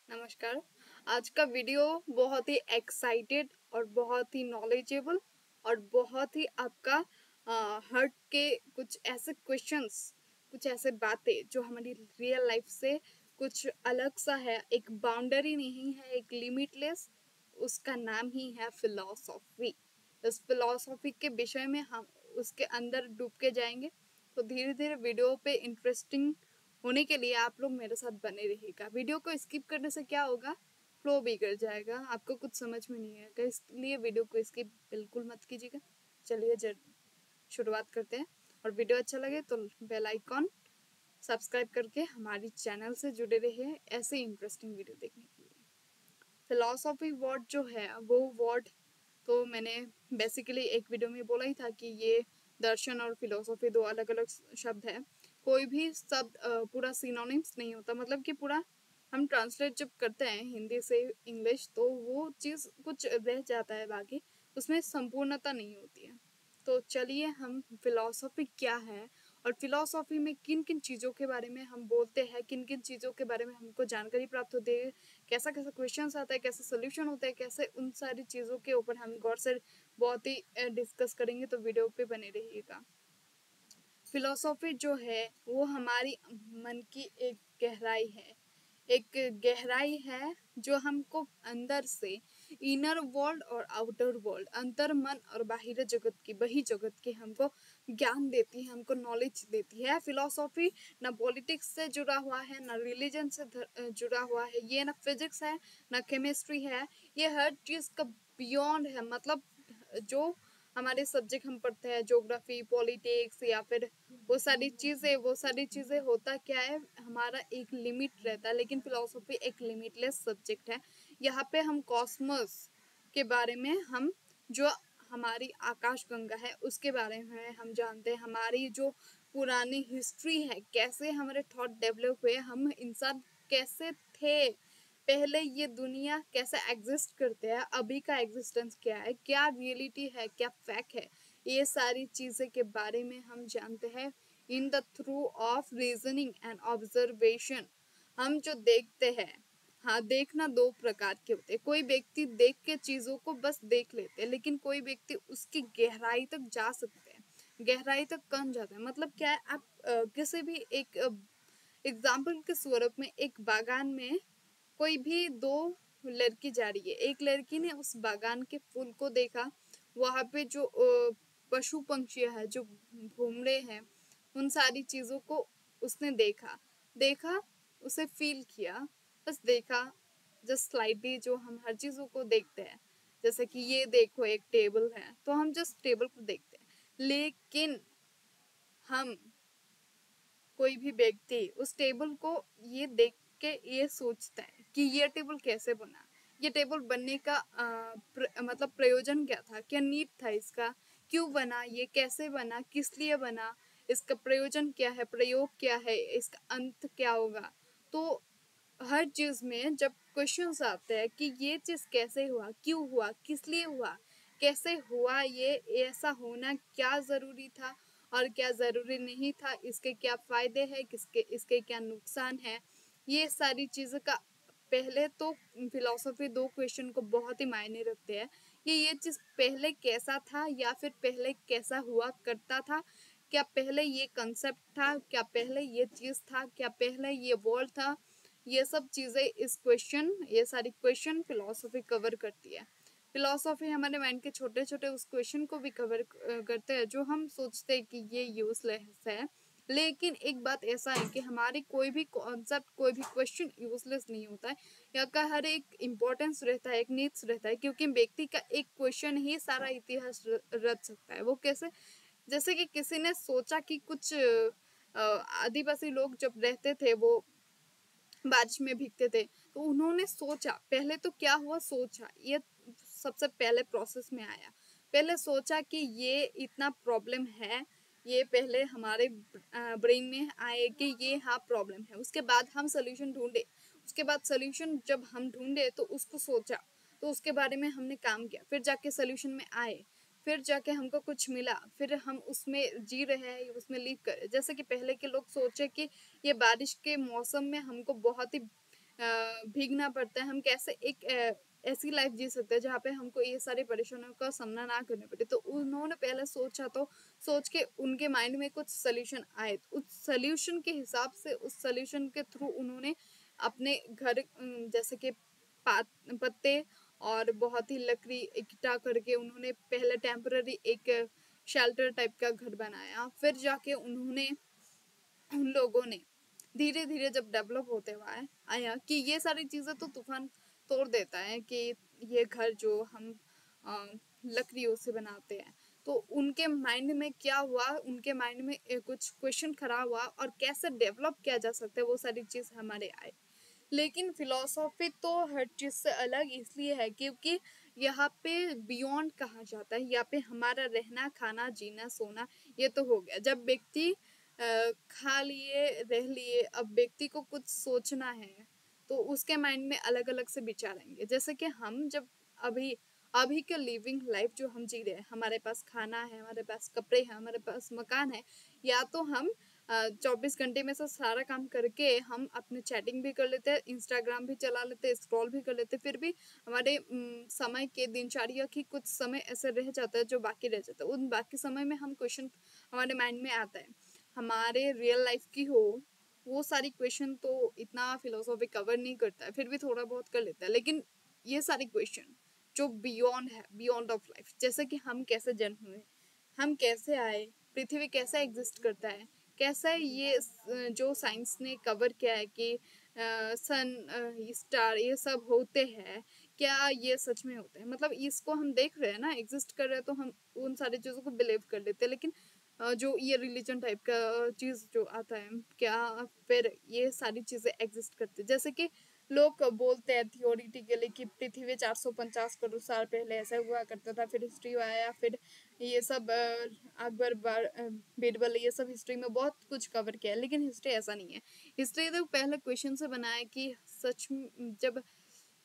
नमस्कार। आज का वीडियो बहुत ही एक्साइटेड और बहुत ही नॉलेजेबल और बहुत ही आपका हर्ट के कुछ ऐसे क्वेश्चंस, कुछ ऐसे बातें जो हमारी रियल लाइफ से कुछ अलग सा है, एक बाउंड्री नहीं है, एक लिमिटलेस। उसका नाम ही है फिलॉसफी। इस फिलॉसफी के विषय में हम उसके अंदर डूब के जाएंगे। तो धीरे धीरे वीडियो पे इंटरेस्टिंग होने के लिए आप लोग मेरे साथ बने रहिएगा। वीडियो को स्किप करने से क्या होगा, फ्लो बिगड़ जाएगा, आपको कुछ समझ में नहीं आएगा, इसलिए वीडियो को स्किप बिल्कुल मत कीजिएगा। चलिए शुरुआत करते हैं। और वीडियो अच्छा लगे तो बेल आइकॉन सब्सक्राइब करके हमारी चैनल से जुड़े रहिए ऐसे इंटरेस्टिंग वीडियो देखने के लिए। फिलॉसफी वर्ड जो है वो वर्ड तो मैंने बेसिकली एक वीडियो में बोला ही था कि ये दर्शन और फिलोसफी दो अलग अलग शब्द है। कोई भी शब्द पूरा सिनोनिम्स नहीं होता, मतलब कि पूरा हम ट्रांसलेट जब करते हैं हिंदी से इंग्लिश तो वो चीज़ कुछ रह जाता है, बाकी उसमें संपूर्णता नहीं होती है। तो चलिए हम फिलॉसफी क्या है और फिलॉसफी में किन किन चीज़ों के बारे में हम बोलते हैं, किन किन चीज़ों के बारे में हमको जानकारी प्राप्त होती है, कैसा कैसा क्वेश्चन आता है, कैसे सोल्यूशन होता है, कैसे उन सारी चीज़ों के ऊपर हम गौर से बहुत ही डिस्कस करेंगे। तो वीडियो पे बने रहिएगा। फिलॉसफी जो है वो हमारी मन की एक गहराई है, एक गहराई है जो हमको अंदर से इनर वर्ल्ड और आउटर वर्ल्ड, अंतर मन और बाहर जगत की बही जगत की हमको ज्ञान देती है, हमको नॉलेज देती है। फिलॉसफी ना पॉलिटिक्स से जुड़ा हुआ है, ना रिलीजन से जुड़ा हुआ है, ये ना फिजिक्स है, ना केमिस्ट्री है, ये हर चीज़ का बियॉन्ड है। मतलब जो हमारे सब्जेक्ट हम पढ़ते हैं, ज्योग्राफी, पॉलिटिक्स या फिर वो सारी चीज़ें होता क्या है, हमारा एक लिमिट रहता है, लेकिन फिलॉसफी एक लिमिटलेस सब्जेक्ट है। यहाँ पे हम कॉस्मोस के बारे में, हम जो हमारी आकाशगंगा है उसके बारे में हम जानते हैं, हमारी जो पुरानी हिस्ट्री है, कैसे हमारे थॉट डेवलप हुए, हम इंसान कैसे थे पहले, ये दुनिया कैसे एग्जिस्ट करते हैं, अभी का एग्जिस्टेंस क्या है, क्या रियलिटी है, क्या फैक्ट है, ये सारी चीज़ें के बारे में हम जानते हैं in the through of reasoning and observation. हम जो देखते हैं, हाँ, देखना दो प्रकार के होते हैं। कोई व्यक्ति देख के चीज़ों को बस देख लेते हैं, लेकिन कोई व्यक्ति उसकी गहराई तक जा सकते हैं। गहराई तक कौन जाता है, मतलब क्या है, आप किसी भी एक एग्जाम्पल के स्वरूप में एक बागान में कोई भी दो लड़की जा रही है, एक लड़की ने उस बागान के फूल को देखा, वहां पे जो पशु पंक्षी है जो घूम रहे हैं, उन सारी चीजों को उसने देखा देखा उसे फील किया, बस देखा, जस्ट स्लाइडली, जो हम हर चीजों को देखते हैं। जैसे कि ये देखो एक टेबल है, तो हम जस्ट टेबल को देखते हैं, लेकिन हम कोई भी व्यक्ति उस टेबल को ये देख के ये सोचता है कि ये टेबल कैसे बना, ये टेबल बनने का मतलब प्रयोजन क्या था, क्या नीड था इसका, क्यों बना, ये कैसे बना, किस लिए बना, इसका प्रयोजन क्या है, प्रयोग क्या है, इसका अंत क्या होगा। तो हर चीज में जब क्वेश्चंस आते हैं कि ये चीज कैसे हुआ, क्यों हुआ, किस लिए हुआ, कैसे हुआ, ये ऐसा होना क्या जरूरी था और क्या जरूरी नहीं था, इसके क्या फायदे हैं, किसके इसके क्या नुकसान है, ये सारी चीज़ों का पहले तो फिलॉसफी दो क्वेश्चन को बहुत ही मायने रखते हैं कि ये चीज़ पहले कैसा था या फिर पहले कैसा हुआ करता था, क्या पहले ये कंसेप्ट था, क्या पहले ये चीज़ था, क्या पहले ये वर्ल्ड था। ये सब चीज़ें इस क्वेश्चन, ये सारी क्वेश्चन फिलॉसफी कवर करती है। फिलॉसफी हमारे माइंड के छोटे छोटे उस क्वेश्चन को भी कवर करते हैं जो हम सोचते हैं कि ये यूजलेस है। लेकिन एक बात ऐसा है कि हमारी कोई भी कॉन्सेप्ट, कोई भी क्वेश्चन यूजलेस नहीं होता है, यहाँ का हर एक इम्पोर्टेंस रहता है, एक नीड्स रहता है, क्योंकि व्यक्ति का एक क्वेश्चन ही सारा इतिहास रच सकता है। वो कैसे, जैसे कि किसी ने सोचा कि कुछ आदिवासी लोग जब रहते थे वो बारिश में भीगते थे, तो उन्होंने सोचा, पहले तो क्या हुआ, सोचा, ये सबसे पहले प्रोसेस में आया। पहले सोचा कि ये इतना प्रॉब्लम है, ये पहले हमारे ब्रेन में आए कि ये हाँ प्रॉब्लम है, उसके बाद हम सोल्यूशन ढूंढे, उसके बाद सोल्यूशन जब हम ढूंढे तो उसको सोचा, तो उसके बारे में हमने काम किया, फिर जाके सोल्यूशन में आए, फिर जाके हमको कुछ मिला, फिर हम उसमें जी रहे हैं, उसमें लीव कर। जैसे कि पहले के लोग सोचे कि ये बारिश के मौसम में हमको बहुत ही भीगना पड़ता है, हम कैसे एक ऐसी लाइफ जी सकते हैं जहाँ पे हमको ये सारी परेशानियों का सामना ना करने पड़े। तो उन्होंने पहले सोचा, तो सोच के उनके माइंड में कुछ सोल्यूशन आए, उस सोल्यूशन के हिसाब से, उस सोल्यूशन के थ्रू उन्होंने अपने घर जैसे कि पत्ते और बहुत ही लकड़ी इकट्ठा करके उन्होंने पहले टेम्पररी एक शेल्टर टाइप का घर बनाया। फिर जाके उन्होंने, उन लोगों ने धीरे धीरे जब डेवलप होते हुआ आया कि ये सारी चीज़ें तो तूफान तोड़ देता है, कि ये घर जो हम लकड़ियों से बनाते हैं, तो उनके माइंड में क्या हुआ, उनके माइंड में कुछ क्वेश्चन खड़ा हुआ और कैसे डेवलप किया जा सकता है, वो सारी चीज़ हमारे आए। लेकिन फिलॉसफी तो हर चीज़ से अलग इसलिए है क्योंकि यहाँ पे बियॉन्ड कहा जाता है, यहाँ पे हमारा रहना, खाना, जीना, सोना ये तो हो गया। जब व्यक्ति खा लिए, रह लिए, अब व्यक्ति को कुछ सोचना है तो उसके माइंड में अलग अलग से विचार आएंगे। जैसे कि हम जब अभी अभी के लिविंग लाइफ जो हम जी रहे हैं, हमारे पास खाना है, हमारे पास कपड़े हैं, हमारे पास मकान है, या तो हम 24 घंटे में से सारा काम करके हम अपने चैटिंग भी कर लेते हैं, इंस्टाग्राम भी चला लेते हैं, स्क्रॉल भी कर लेते हैं, फिर भी हमारे समय के दिनचर्या की कुछ समय ऐसे रह जाता है जो बाकी रह जाता है। उन बाकी समय में हम क्वेश्चन हमारे माइंड में आता है, हमारे रियल लाइफ की हो, वो सारी क्वेश्चन तो इतना फिलोसॉफी कवर नहीं करता है, फिर भी थोड़ा बहुत कर लेता है। लेकिन ये सारी क्वेश्चन जो बियॉन्ड है, बियॉन्ड ऑफ लाइफ, जैसे कि हम कैसे जन्म हुए, हम कैसे आए, पृथ्वी कैसे एग्जिस्ट करता है, कैसा ये जो साइंस ने कवर किया है कि सन, स्टार, ये सब होते हैं, क्या ये सच में होते हैं, मतलब इसको हम देख रहे हैं ना, एग्जिस्ट कर रहे हैं, तो हम उन सारी चीज़ों को बिलीव कर लेते हैं। लेकिन जो ये रिलीजन टाइप का चीज़ जो आता है, क्या फिर ये सारी चीज़ें एग्जिस्ट करती है? जैसे कि लोग बोलते हैं थियोरिटिकली कि पृथ्वी 450 करोड़ साल पहले ऐसा हुआ करता था, फिर हिस्ट्री आया, फिर ये सब अकबर बीरबल, ये सब हिस्ट्री में बहुत कुछ कवर किया है। लेकिन हिस्ट्री ऐसा नहीं है। हिस्ट्री तो पहले क्वेश्चन से बनाया कि सच जब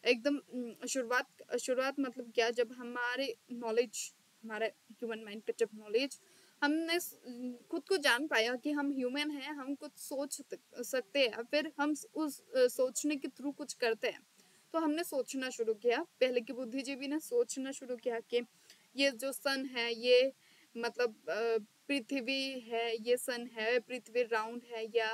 एकदम शुरुआत मतलब क्या, जब हमारे नॉलेज, हमारे ह्यूमन माइंड का जब नॉलेज, हमने खुद को जान पाया कि हम ह्यूमन हैं, हम कुछ सोच सकते हैं, फिर हम उस सोचने के थ्रू कुछ करते हैं, तो हमने सोचना शुरू किया। पहले के बुद्धिजीवी ने सोचना शुरू किया कि ये जो सन है, ये मतलब पृथ्वी है, ये सन है, पृथ्वी राउंड है या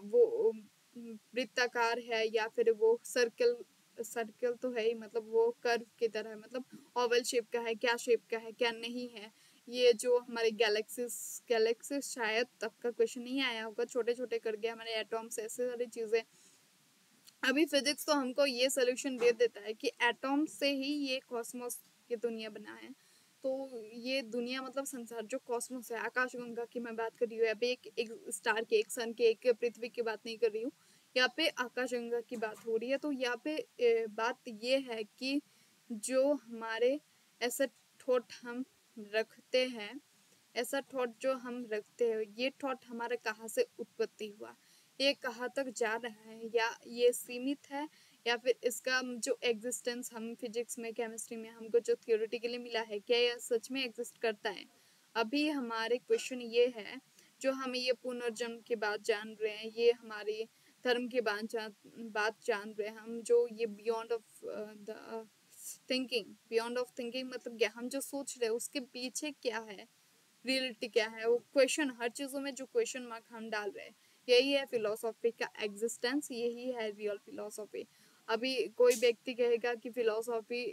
वो वृत्ताकार है, या फिर वो सर्कल, सर्कल तो है ही, मतलब वो कर्व की तरह है, मतलब ओवल शेप का है, क्या शेप का है, क्या नहीं है। ये जो हमारे गैलेक्सीज शायद तब का क्वेश्चन नहीं आया होगा, छोटे छोटे कर गया, हमारे एटॉम्स, ऐसे सारी चीजें। अभी फिजिक्स तो हमको ये सोल्यूशन दे देता है कि एटॉम से ही ये कॉस्मोस, ये दुनिया बना है। तो ये दुनिया मतलब संसार जो कॉस्मोस है, आकाशगंगा की मैं बात कर रही हूँ, अभी एक स्टार के, एक सन के, एक पृथ्वी की बात नहीं कर रही हूँ, यहाँ पे आकाशगंगा की बात हो रही है। तो यहाँ पे बात ये है कि जो हमारे ऐसे थॉट हम रखते हैं, ऐसा थॉट जो हम रखते हैं, ये थॉट हमारा कहाँ से उत्पत्ति हुआ, ये कहाँ तक जा रहा है, या ये सीमित है, या फिर इसका जो एग्जिस्टेंस हम फिजिक्स में, केमिस्ट्री में हमको जो थियोरेटिकली मिला है, क्या यह सच में एग्जिस्ट करता है। अभी हमारे क्वेश्चन ये है, जो हम ये पुनर्जन्म की बात जान रहे हैं, ये हमारी धर्म की बात जान रहे हैं, हम जो ये beyond of the thinking, beyond of thinking मतलब क्या, हम जो सोच रहे हैं उसके पीछे क्या है, रियलिटी क्या है, वो क्वेश्चन, हर चीज़ों में जो क्वेश्चन मार्क हम डाल रहे हैं, यही है फिलोसॉफी का एग्जिस्टेंस, यही है रियल फिलोसॉफी। अभी कोई व्यक्ति कहेगा कि फिलोसॉफी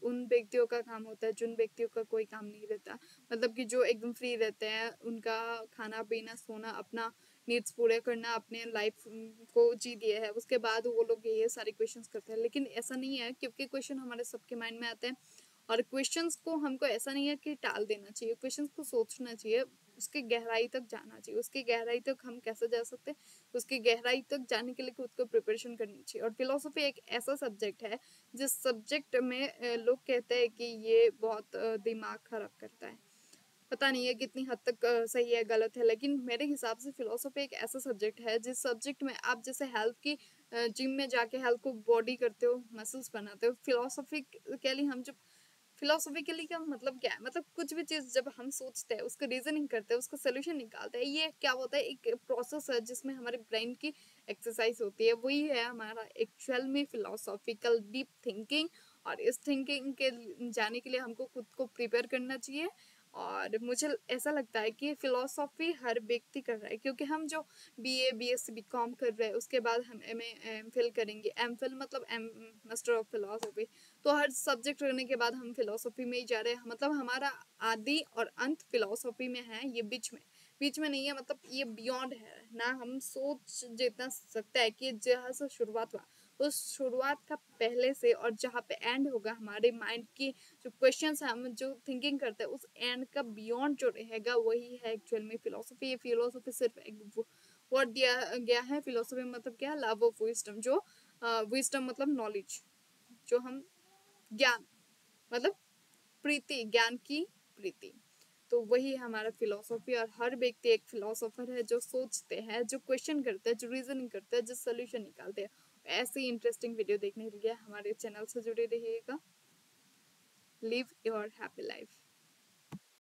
उन व्यक्तियों का काम होता है जिन व्यक्तियों का कोई काम नहीं रहता, मतलब कि जो एकदम फ्री रहते हैं, उनका खाना पीना सोना, अपना नीड्स पूरे करना, अपने लाइफ को जी दिए है, उसके बाद वो लोग ये सारे क्वेश्चंस करते हैं। लेकिन ऐसा नहीं है, क्योंकि क्वेश्चन हमारे सबके माइंड में आते हैं, और क्वेश्चंस को हमको ऐसा नहीं है कि टाल देना चाहिए, क्वेश्चंस को सोचना चाहिए, उसके गहराई तक जाना चाहिए। उसकी गहराई तक हम कैसे जा सकते हैं, उसकी गहराई तक जाने के लिए खुद को प्रिपरेशन करनी चाहिए। और फिलोसफी एक ऐसा सब्जेक्ट है जिस सब्जेक्ट में लोग कहते हैं कि ये बहुत दिमाग खराब करता है। पता नहीं है कितनी हद तक सही है गलत है, लेकिन मेरे हिसाब से फिलोसफी एक ऐसा सब्जेक्ट है जिस सब्जेक्ट में आप जैसे हेल्थ की जिम में जाके हेल्थ को बॉडी करते हो, मसल्स बनाते हो, फिलोसफिकली हम जब फिलोसॉफिकली का मतलब क्या है, मतलब कुछ भी चीज जब हम सोचते हैं, उसका रीजनिंग करते हैं, उसका सोल्यूशन निकालते हैं, ये क्या होता है, एक प्रोसेस है जिसमें हमारे ब्रेन की एक्सरसाइज होती है। वही है हमारा एक्चुअल में फिलोसॉफिकल डीप थिंकिंग। और इस थिंकिंग के जाने के लिए हमको खुद को प्रिपेयर करना चाहिए। और मुझे ऐसा लगता है कि फिलोसॉफी हर व्यक्ति कर रहा है, क्योंकि हम जो बीए बीएससी बीकॉम कर रहे हैं, उसके बाद हम एमए एमफिल करेंगे। एमफिल मतलब एम मास्टर ऑफ फिलोसॉफी। तो हर सब्जेक्ट करने के बाद हम फिलोसॉफी में ही जा रहे हैं, मतलब हमारा आदि और अंत फिलोसॉफी में है, ये बीच में नहीं है, मतलब ये बियॉन्ड है ना। हम सोच जितना सकते हैं कि जहाँ से शुरुआत हुआ, उस शुरुआत का पहले से और जहाँ पे एंड होगा हमारे माइंड की जो क्वेश्चंस है, हम जो थिंकिंग करते हैं, उस एंड का बियॉन्ड जो रहेगा वही है एक्चुअल में फिलोसॉफी। ये फिलोसॉफी सिर्फ एक वर्ड दिया गया है। फिलोसॉफी मतलब क्या है, लव ऑफ विजडम। जो विजडम मतलब नॉलेज, जो हम ज्ञान, मतलब प्रीति, ज्ञान की प्रीति। तो वही हमारा फिलोसॉफी। और हर व्यक्ति एक फिलोसोफर है, जो सोचते हैं, जो क्वेश्चन करते हैं, जो रीजनिंग करते हैं, जो सोल्यूशन निकालते हैं। ऐसे ही इंटरेस्टिंग वीडियो देखने के लिए हमारे चैनल से जुड़े रहिएगा। Live your happy life.